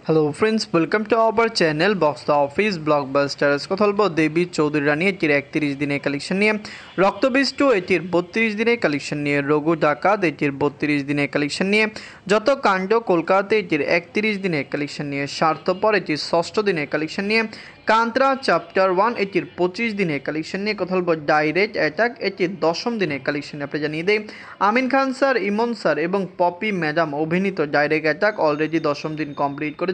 Hello friends, welcome to our channel box the office blockbusters. কথা বলবো দেবী চৌধুরী রানী এটির 31 দিনের কালেকশন নিয়ে, রক্তবীজ 2 এটির 32 দিনের কালেকশন নিয়ে, রঘু ডাকাত এটির 32 দিনের কালেকশন নিয়ে, যত কাণ্ড কলকাতা এটির 31 দিনের কালেকশন নিয়ে, স্বার্থপর এটির 6ষ্ঠ দিনের কালেকশন নিয়ে, কান্ত্রা চ্যাপ্টার 1 এটির 25 দিনের কালেকশন নিয়ে, কথা বলবো ডাইরেক্ট অ্যাটাক এটির 10ম দিনের কালেকশন আপনি জানিয়ে দেয় আমিন খান স্যার, ইমন স্যার এবং পপি ম্যাডাম অভিনীত ডাইরেক্ট অ্যাটাক অলরেডি 10ম দিন কমপ্লিট করেছে।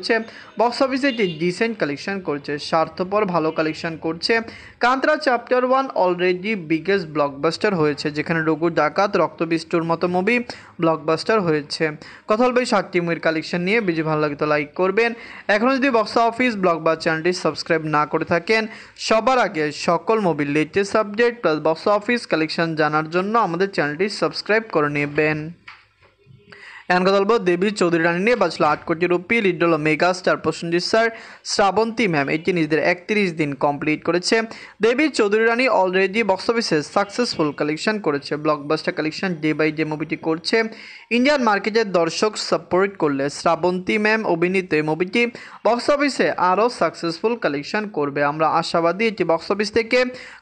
বক্স অফিসে এটি ডিসেন্ট কালেকশন করছে, স্বার্থপর ভালো কালেকশন করছে। কান্ত্রা চ্যাপ্টার 1 অলরেডি বিগেস্ট ব্লকবাস্টার হয়েছে, যেখানে রঘু ডাকাত, রক্তবীজ 2-র মতো মুভি ব্লকবাস্টার হয়েছে। কথা বলবো এই 7টি মুভির কালেকশন নিয়ে। ভিডিও ভালো লাগে তো লাইক করবেন। এখনও যদি বক্স অফিস ব্লকবাস্টার চ্যানেলটি সাবস্ক্রাইব না করে থাকেন, সবার আগে সকল মুভির latest update plus box office collection জানার জন্য আমাদের চ্যানেলটি সাবস্ক্রাইব করে নেবেন। এখন কথা বলবো দেবী চৌধুরী রানী নিয়ে। বাজলো 8 কোটি রুপি। লিড হলো mega star Prosenjit sir, Srabanti ma'am এটি নিজেদের 31 দিন কমপ্লিট করেছে। Devi Chowdhurani already box অফিসে সাকসেসফুল কালেকশন করেছে, blockbuster collection day by day মুভিটি করছে। ইন্ডিয়ান মার্কেটের দর্শক সাপোর্ট করলে শ্রাবন্তী ম্যাম অভিনীত এই মুভিটি বক্স অফিসে আরও সাকসেসফুল কালেকশন করবে। আমরা আশাবাদী এটি বক্স অফিস থেকে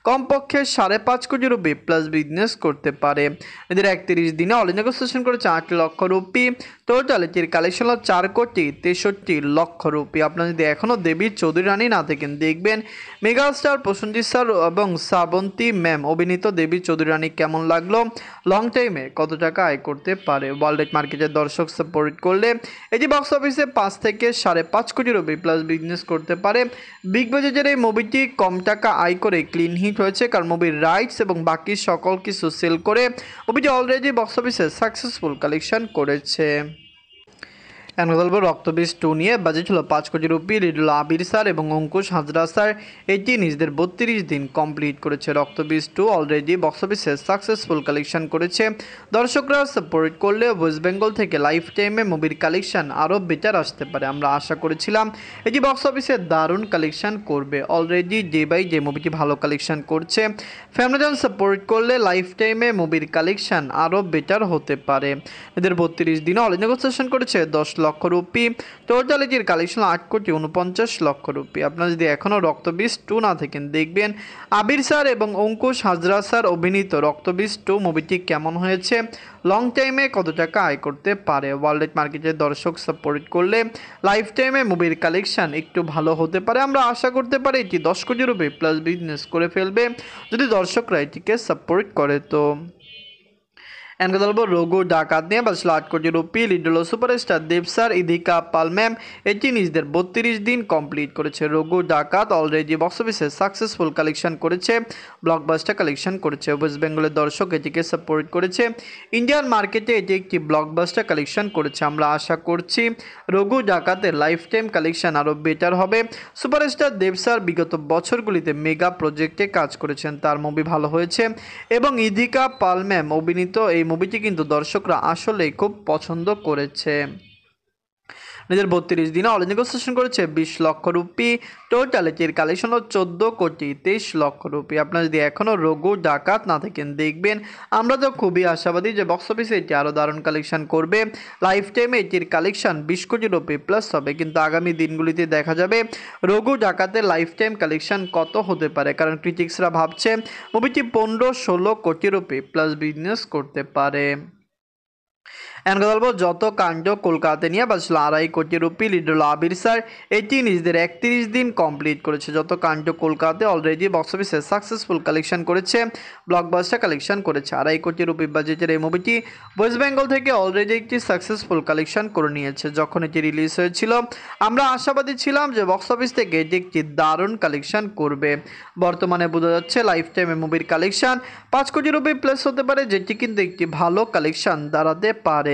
কমপক্ষে 5.5 কোটি রুপি প্লাস বিজনেস করতে পারে। এদের 31 দিনে অল নেগোসিয়েশন করেছে 8 লক্ষ রুপি। টোটাল এটির কালেকশন হল 4,63,00,000 রুপি। আপনারা যদি এখনও দেবী চৌধুরী রানী না দেখেন, দেখবেন মেগাস্টার প্রসেনজিৎ স্যার এবং শ্রাবন্তী ম্যাম অভিনীত দেবী চৌধুরী রানী কেমন লাগলো, লং টাইমে কত টাকা আয় করতে পারে। ওয়ার্ল্ড মার্কেটের দর্শক সাপোর্ট করলে এটি বক্স অফিসে 5 থেকে 5.5 কোটি রুপি প্লাস বিজনেস করতে পারে। বিগ বাজেটের এই মুভিটি কম টাকা আয় করে ক্লিন হিট হয়েছে, কারণ মুভির রাইটস এবং বাকি সকল কিছু সেল করে মুভিটি অলরেডি বক্স অফিসে সাকসেসফুল কালেকশন করেছে। এখন বলবো রক্তবীজ 2 নিয়ে। বাজেট হলো 5 কোটি রুপি। লিড হলো আবির স্যার এবং অঙ্কুশ হাজরা স্যার, এটি নিজেদের 32 দিন কমপ্লিট করেছে। রক্তবীজ 2 অলরেডি বক্স অফিসে সাকসেসফুল কালেকশন করেছে। দর্শকরা সাপোর্ট করলে ওয়েস্ট বেঙ্গল থেকে লাইফ টাইমে মুভির কালেকশন আরও বেটার আসতে পারে। আমরা আশা করেছিলাম এটি বক্স অফিসে দারুণ কালেকশন করবে। অলরেডি ডে বাই ডে মুভিটি ভালো কালেকশন করছে। ফ্যামিলিজন সাপোর্ট করলে লাইফ টাইমে মুভির কালেকশন আরও বেটার হতে পারে। এদের 32 দিনে অল নেগোসিয়েশন করেছে 10 লক্ষ রুপি। টোটাল এটির কালেকশন 8,49,00,000 রুপি। আপনারা যদি এখনও রক্তবীজ 2 না থাকেন, দেখবেন আবির স্যার এবং অঙ্কুশ হাজরা স্যার অভিনীত রক্তবীজ 2 মুভিটি কেমন হয়েছে, লং টাইমে কত টাকা আয় করতে পারে। ওয়ার্ল্ড মার্কেটের দর্শক সাপোর্ট করলে লাইফ টাইমে মুভির কালেকশন একটু ভালো হতে পারে। আমরা আশা করতে পারি এটি 10 কোটি রুপি প্লাস বিজনেস করে ফেলবে, যদি দর্শকরা এটিকে সাপোর্ট করে। তো এনকে বলবো রঘু ডাকাত নিয়ে। বাজলো 8 কোটি রুপি। লিড হলো সুপারস্টার দেব স্যার, ইদিকা পাল ম্যাম এটি নিজেদের 32 দিন কমপ্লিট করেছে। রঘু ডাকাত অলরেডি বক্স অফিসে সাকসেসফুল কালেকশন করেছে, ব্লকবাস্টার কালেকশন করেছে। ওয়েস্ট বেঙ্গলের দর্শক এটিকে সাপোর্ট করেছে। ইন্ডিয়ান মার্কেটে এটি একটি ব্লকবাস্টার কালেকশন করেছে। আমরা আশা করছি রঘু ডাকাতের লাইফ টাইম কালেকশন আরও বেটার হবে। সুপারস্টার দেব স্যার বিগত বছরগুলিতে মেগা প্রজেক্টে কাজ করেছেন, তার মুভি ভালো হয়েছে এবং ইদিকা পাল ম্যাম অভিনীত এই মুভিটি কিন্তু দর্শকরা আসলেই খুব পছন্দ করেছে। নিজের 32 দিনে অল নেগোসিয়েশন করেছে 20 লক্ষ রুপি। টোটাল এটির কালেকশন হল 14,23,00,000 রুপি। আপনারা যদি এখনও রঘু ডাকাত না থাকেন, দেখবেন আমরা তো খুবই আশাবাদী যে বক্স অফিসে এটি আরও দারুণ কালেকশন করবে। লাইফ টাইমে এটির কালেকশন 20 কোটি রুপি প্লাস হবে, কিন্তু আগামী দিনগুলিতে দেখা যাবে রঘু ডাকাতের লাইফ টাইম কালেকশন কত হতে পারে, কারণ ক্রিটিক্সরা ভাবছে মুভিটি 15-16 কোটি রুপি প্লাস বিজনেস করতে পারে। এখন কথা বলবো যত কাণ্ড কলকাতা নিয়ে। বাজলো 2.5 কোটি রুপি। লিড হলো আবির স্যার, এটি নিজেদের 31 দিন কমপ্লিট করেছে। যত কাণ্ড কলকাতা অলরেডি বক্স অফিসে সাকসেসফুল কালেকশন করেছে, ব্লকবাস্টার কালেকশন করেছে। 2.5 কোটি রুপি বাজেটের এই মুভিটি ওয়েস্ট বেঙ্গল থেকে অলরেডি একটি সাকসেসফুল কালেকশন করে নিয়েছে। যখন এটি রিলিজ হয়েছিল, আমরা আশাবাদী ছিলাম যে বক্স অফিস থেকে এটি একটি দারুণ কালেকশন করবে। বর্তমানে বোঝা যাচ্ছে লাইফ টাইমে মুভির কালেকশন 5 কোটি রুপি প্লাস হতে পারে, যেটি কিন্তু একটি ভালো কালেকশন দাঁড়াতে পারে।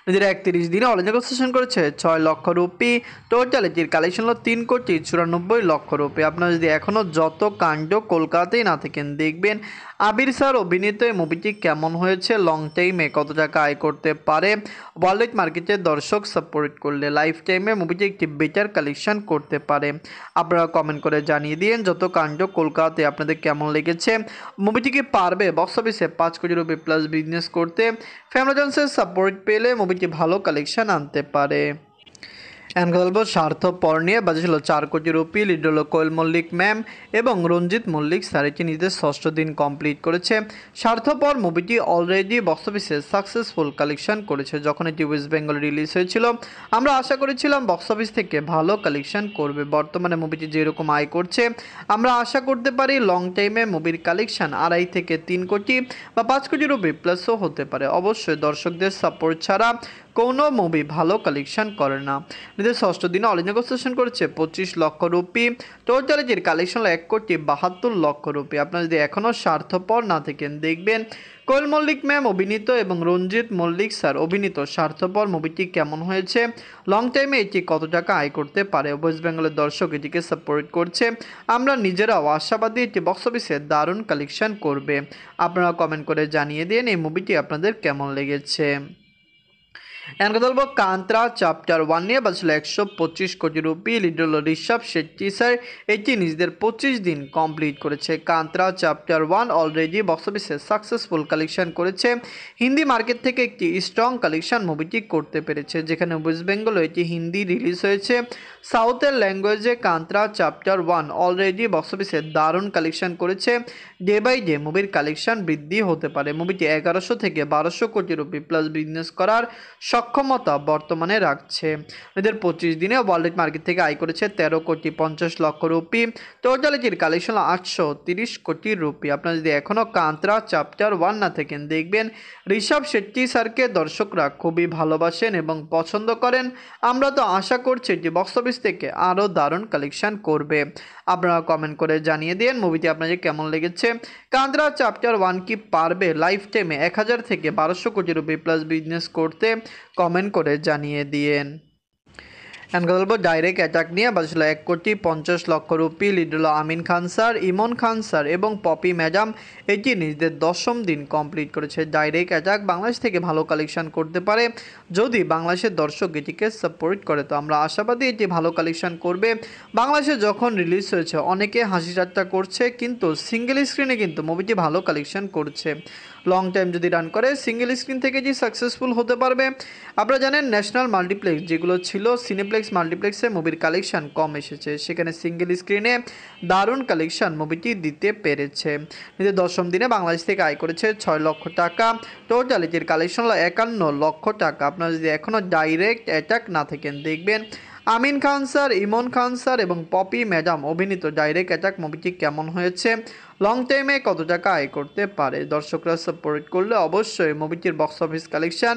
নিজের 31 দিনে অল নেগোসিয়েশন করেছে 6 লক্ষ রুপি। টোটাল এটির কালেকশন হলো 3,94,00,000 রুপি। আপনারা যদি এখনও যত কাণ্ড কলকাতায় না থাকেন, দেখবেন আবির স্যার অভিনীত এই মুভিটি কেমন হয়েছে, লং টাইমে কত টাকা আয় করতে পারে। ওয়ার্ল্ড মার্কেটের দর্শক সাপোর্ট করলে লাইফ টাইমে মুভিটি একটি বেটার কালেকশন করতে পারে। আপনারা কমেন্ট করে জানিয়ে দিন যত কাণ্ড কলকাতায় আপনাদের কেমন লেগেছে। মুভিটি কি পারবে বক্স অফিসে 5 কোটি রুপি প্লাস বিজনেস করতে? ফ্যামিলি জনসের সাপোর্ট পেলে মুভিটি ভালো কালেকশন আনতে পারে। এখন কথা বলবো স্বার্থপর নিয়ে। বাজেট হলো 4 কোটি রুপি। লিড হলো কোয়েল মল্লিক ম্যাম এবং রঞ্জিত মল্লিক স্যার। এটি নিজেদের 6ষ্ঠ দিন কমপ্লিট করেছে। স্বার্থপর মুভিটি অলরেডি বক্স অফিসে সাকসেসফুল কালেকশন করেছে। যখন এটি ওয়েস্ট বেঙ্গল রিলিজ হয়েছিল আমরা আশা করেছিলাম বক্স অফিস থেকে ভালো কালেকশন করবে। বর্তমানে মুভিটি যেরকম আয় করছে আমরা আশা করতে পারি লং টাইমে মুভির কালেকশন 2.5 থেকে 3 কোটি বা 5 কোটি রুপি প্লাসও হতে পারে। অবশ্যই দর্শকদের সাপোর্ট ছাড়া কোনো মুভি ভালো কালেকশন করে না। নিজের 6ষ্ঠ দিনে অল ইন্ডিয়া সেশন করেছে 25 লক্ষ রুপি। টোটাল এর কালেকশন হলো 1 কোটি 72 লক্ষ রুপি। আপনারা যদি এখনও স্বার্থপর না থাকেন দেখবেন কোয়েল মল্লিক ম্যাম অভিনীত এবং রঞ্জিত মল্লিক স্যার অভিনীত স্বার্থপর মুভিটি কেমন হয়েছে, লং টাইমে এটি কত টাকা আয় করতে পারে। ওয়েস্ট বেঙ্গলের দর্শক এটিকে সাপোর্ট করছে। আমরা নিজেরাও আশাবাদী এটি বক্স অফিসে দারুণ কালেকশন করবে। আপনারা কমেন্ট করে জানিয়ে দিন এই মুভিটি আপনাদের কেমন লেগেছে। এখন কথা বলবো কান্তারা চ্যাপ্টার 1 নিয়ে। বাজছিল 125 কোটি রুপি। লিড হলো ঋষভ শেট্টি স্যার। এটি নিজেদের 25 দিন কমপ্লিট করেছে। কান্তারা চ্যাপ্টার 1 অলরেডি বক্স অফিসে সাকসেসফুল কালেকশন করেছে। হিন্দি মার্কেট থেকে একটি স্ট্রং কালেকশন মুভিটি করতে পেরেছে। যেখানে ওয়েস্ট বেঙ্গল এটি হিন্দি রিলিজ হয়েছে। সাউথের ল্যাঙ্গুয়েজে কান্তারা চ্যাপ্টার 1 অলরেডি বক্স অফিসে দারুণ কালেকশন করেছে। ডে বাই ডে মুভির কালেকশন বৃদ্ধি হতে পারে। মুভিটি 1100 থেকে 1200 কোটি রুপি প্লাস বিজনেস করার সক্ষমতা বর্তমানে রাখছে। এদের 25 দিনে ওয়ার্ল্ড মার্কেট থেকে আয় করেছে 13 কোটি 50 লক্ষ রুপি। টোটাল এটির কালেকশন 830 কোটি রুপি। আপনারা যদি এখনও কান্তারা চ্যাপ্টার 1 না থাকেন দেখবেন ঋষভ শেট্টি স্যারকে দর্শকরা খুবই ভালোবাসেন এবং পছন্দ করেন। আমরা তো আশা করছি যে বক্স অফিস থেকে আরও দারুণ কালেকশন করবে। আপনারা কমেন্ট করে জানিয়ে দিন মুভিটি আপনাদের কেমন লেগেছে। কান্তারা চ্যাপ্টার 1 কি পারবে লাইফ টাইমে 1000 থেকে 1200 কোটি রুপি প্লাস বিজনেস করতে? কমেন্ট করে জানিয়ে দিন। এখন কথা বলবো ডাইরেক্ট অ্যাটাক নিয়ে। বাজছিল 1 কোটি 50 লক্ষ রুপি। লিড হলো আমিন খান স্যার, ইমন খান স্যার এবং পপি ম্যাডাম। এটি নিজেদের 10ম দিন কমপ্লিট করেছে। ডাইরেক্ট অ্যাটাক বাংলাদেশ থেকে ভালো কালেকশন করতে পারে যদি বাংলাদেশের দর্শক এটিকে সাপোর্ট করে। তো আমরা আশাবাদী এটি ভালো কালেকশন করবে। বাংলাদেশে যখন রিলিজ হয়েছে অনেকে হাসি ঠাট্টা করছে, কিন্তু সিঙ্গেল স্ক্রিনে কিন্তু মুভিটি ভালো কালেকশন করছে। লং টাইম যদি রান করে সিঙ্গেল স্ক্রিন থেকে যে সাকসেসফুল হতে পারবে। আপনারা জানেন ন্যাশনাল মাল্টিপ্লেক্স যেগুলো ছিল সিনেপ্লেক্স মাল্টিপ্লেক্সে মুভির কালেকশন কম এসেছে, সেখানে সিঙ্গেল স্ক্রিনে দারুণ কালেকশন মুভিটি দিতে পেরেছে। নিজের 10ম দিনে বাংলাদেশ থেকে আয় করেছে 6 লক্ষ টাকা। টোটাল এটির কালেকশন হলো 51 লক্ষ টাকা। আপনারা যদি এখনও ডাইরেক্ট অ্যাটাক না থাকেন দেখবেন আমিন খান স্যার, ইমন খান স্যার এবং পপি ম্যাডাম অভিনীত ডাইরেক্ট অ্যাটাক মুভিটি কেমন হয়েছে, লং টাইমে কত টাকা আয় করতে পারে। দর্শকরা সাপোর্ট করলে অবশ্যই মুভিটির বক্স অফিস কালেকশন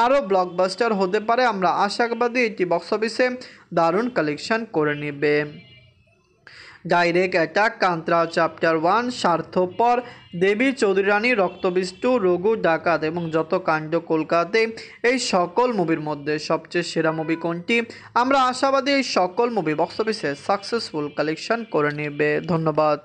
আরও ব্লকবাস্টার হতে পারে। আমরা আশাবাদী এটি বক্স অফিসে দারুণ কালেকশন করে নেবে। ডাইরেক্ট অ্যাটাক, কান্তারা চ্যাপ্টার 1, স্বার্থপর, দেবী চৌধুরী রানী, রক্তবীজ 2, রঘু ডাকাত এবং যত কাণ্ড কলকাতাতে, এই সকল মুভির মধ্যে সবচেয়ে সেরা মুভি কোনটি? আমরা আশাবাদী এই সকল মুভি বক্স অফিসে সাকসেসফুল কালেকশন করে নেবে। ধন্যবাদ।